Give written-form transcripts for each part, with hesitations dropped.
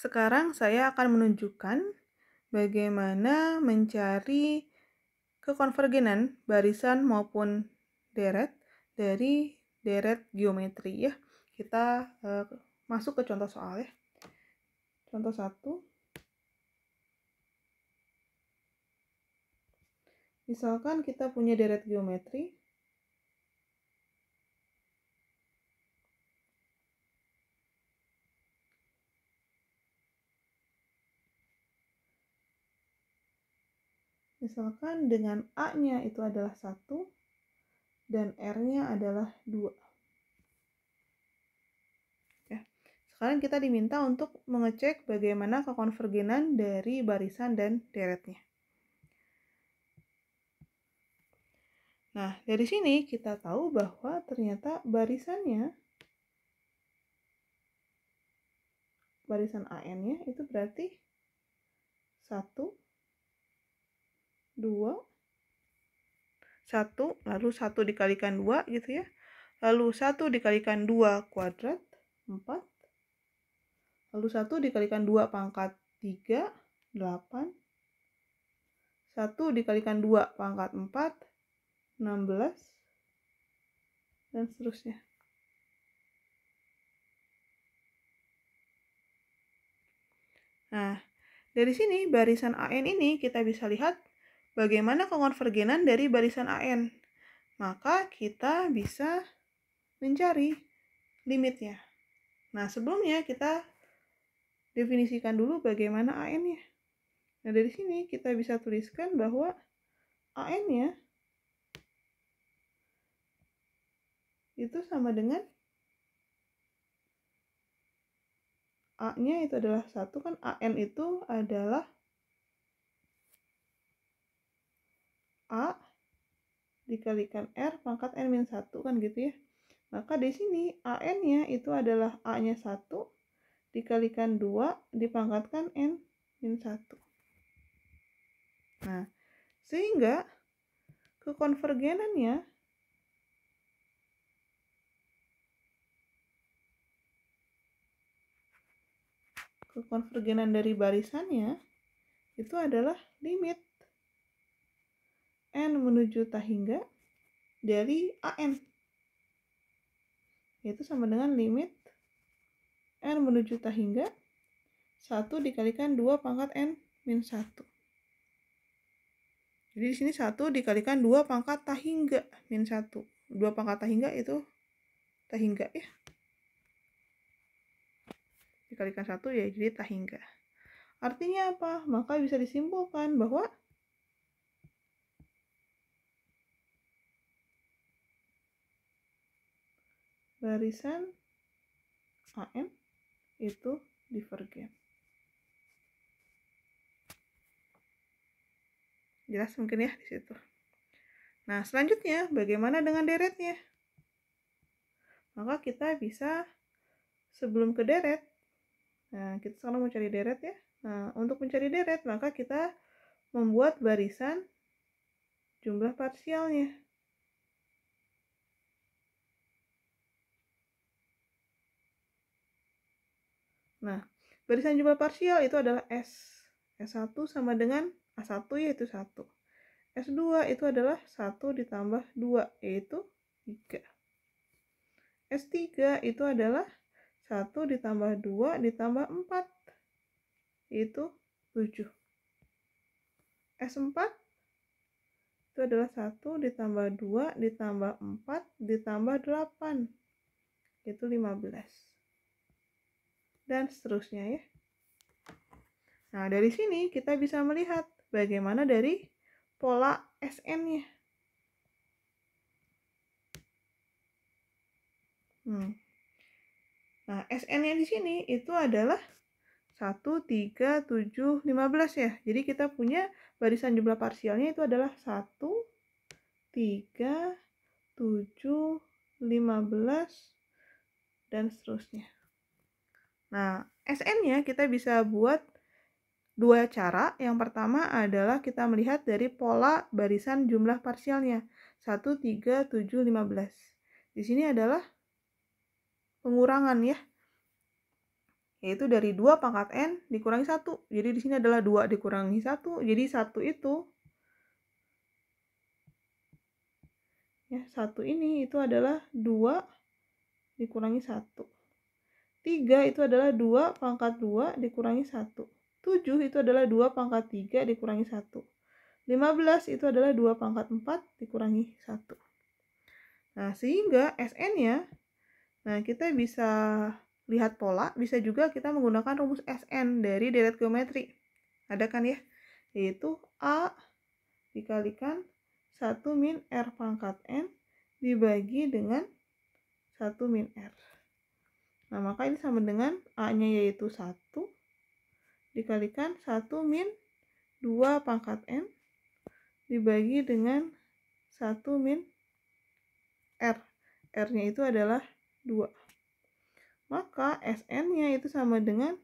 Sekarang saya akan menunjukkan bagaimana mencari kekonvergenan barisan maupun deret dari deret geometri ya. Kita masuk ke contoh soal ya. Contoh 1. Misalkan kita punya deret geometri. Misalkan dengan A-nya itu adalah 1 dan R-nya adalah 2. Ya. Sekarang kita diminta untuk mengecek bagaimana kekonvergenan dari barisan dan deretnya. Nah, dari sini kita tahu bahwa ternyata barisan AN-nya itu berarti 1, 2, 1, lalu 1 dikalikan 2 gitu ya. Lalu 1 dikalikan 2 kuadrat, 4. Lalu 1 dikalikan 2 pangkat 3, 8. 1 dikalikan 2 pangkat 4, 16. Dan seterusnya. Nah, dari sini barisan AN ini kita bisa lihat bagaimana kekonvergenan dari barisan AN. Maka kita bisa mencari limitnya. Nah, sebelumnya kita definisikan dulu bagaimana AN-nya. Nah, dari sini kita bisa tuliskan bahwa AN-nya itu sama dengan A-nya itu adalah 1 kan, AN itu adalah A dikalikan R pangkat N-1 kan gitu ya. Maka di sini AN-nya itu adalah A-nya 1 dikalikan 2 dipangkatkan N-1. Nah, sehingga kekonvergenannya dari barisannya itu adalah limit N menuju tahingga dari AN, yaitu sama dengan limit N menuju tahingga 1 dikalikan 2 pangkat N-1. Jadi di sini 1 dikalikan 2 pangkat tahingga min 1. 2 pangkat tahingga itu tahingga ya. Dikalikan 1 ya jadi tahingga. Artinya apa? Maka bisa disimpulkan bahwa barisan AN itu divergen. Jelas mungkin ya di situ. Nah, selanjutnya bagaimana dengan deretnya? Maka kita bisa sebelum ke deret, nah kita sekarang mau cari deret ya. Nah, untuk mencari deret maka kita membuat barisan jumlah parsialnya. Nah, barisan jumlah parsial itu adalah S. S1 sama dengan A1 yaitu 1. S2 itu adalah 1 ditambah 2 yaitu 3. S3 itu adalah 1 ditambah 2 ditambah 4 yaitu 7. S4 itu adalah 1 ditambah 2 ditambah 4 ditambah 8 yaitu 15. Dan seterusnya ya. Nah, dari sini kita bisa melihat bagaimana dari pola SN-nya. Nah, SN-nya di sini itu adalah 1, 3, 7, 15 ya. Jadi kita punya barisan jumlah parsialnya itu adalah 1, 3, 7, 15, dan seterusnya. Nah, SN-nya kita bisa buat dua cara. Yang pertama adalah kita melihat dari pola barisan jumlah parsialnya. 1, 3, 7, 15. Di sini adalah pengurangan ya. yaitu dari 2 pangkat N dikurangi 1. Jadi di sini adalah 2 dikurangi 1, jadi 1 itu, ya 1 ini itu adalah 2 dikurangi 1. 3 itu adalah 2 pangkat 2 dikurangi 1. 7 itu adalah 2 pangkat 3 dikurangi 1. 15 itu adalah 2 pangkat 4 dikurangi 1. Nah, sehingga SN-nya, nah kita bisa lihat pola, bisa juga kita menggunakan rumus SN dari deret geometri. Ada kan ya? Yaitu A dikalikan 1 min R pangkat N dibagi dengan 1 min R. Nah, maka ini sama dengan A-nya yaitu 1 dikalikan 1 min 2 pangkat N dibagi dengan 1 min R. R-nya itu adalah 2. Maka SN-nya itu sama dengan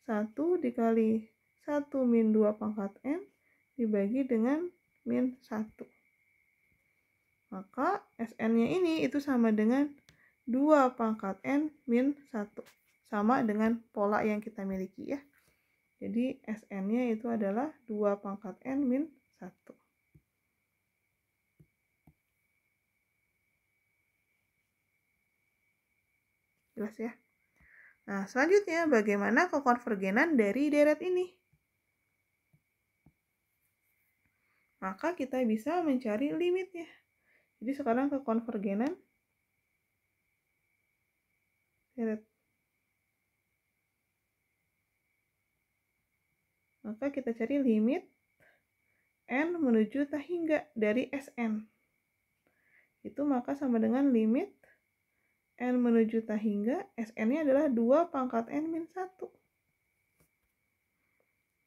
1 dikali 1 min 2 pangkat N dibagi dengan min 1. Maka SN-nya ini itu sama dengan 2 pangkat N min 1. Sama dengan pola yang kita miliki ya. Jadi SN-nya itu adalah 2 pangkat N min 1. Jelas ya? Nah, selanjutnya bagaimana kekonvergenan dari deret ini? Maka kita bisa mencari limitnya. Jadi sekarang kekonvergenan deret. Maka kita cari limit N menuju tak hingga dari SN. Itu maka sama dengan limit N menuju tak hingga, SN-nya adalah 2 pangkat N min 1.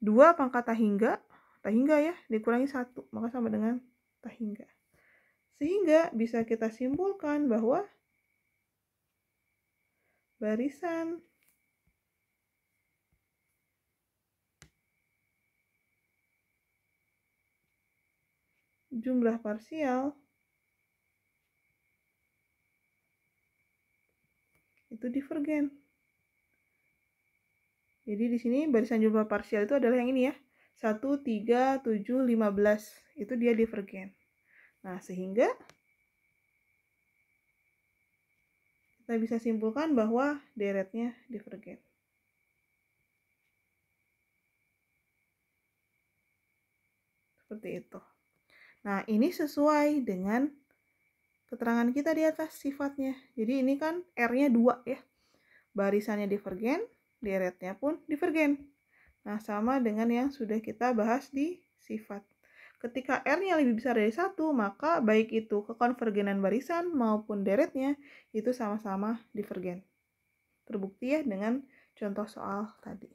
2 pangkat tak hingga ya, dikurangi 1, maka sama dengan tak hingga. Sehingga bisa kita simpulkan bahwa barisan jumlah parsial itu divergen. Jadi di sini barisan jumlah parsial itu adalah yang ini ya. 1, 3, 7, 15. Itu dia divergen. Nah, sehingga kita bisa simpulkan bahwa deretnya divergen. Seperti itu. Nah, ini sesuai dengan keterangan kita di atas sifatnya. Jadi ini kan R-nya 2 ya. Barisannya divergen, deretnya pun divergen. Nah, sama dengan yang sudah kita bahas di sifat. Ketika R-nya lebih besar dari 1, maka baik itu kekonvergenan barisan maupun deretnya itu sama-sama divergen. Terbukti ya dengan contoh soal tadi.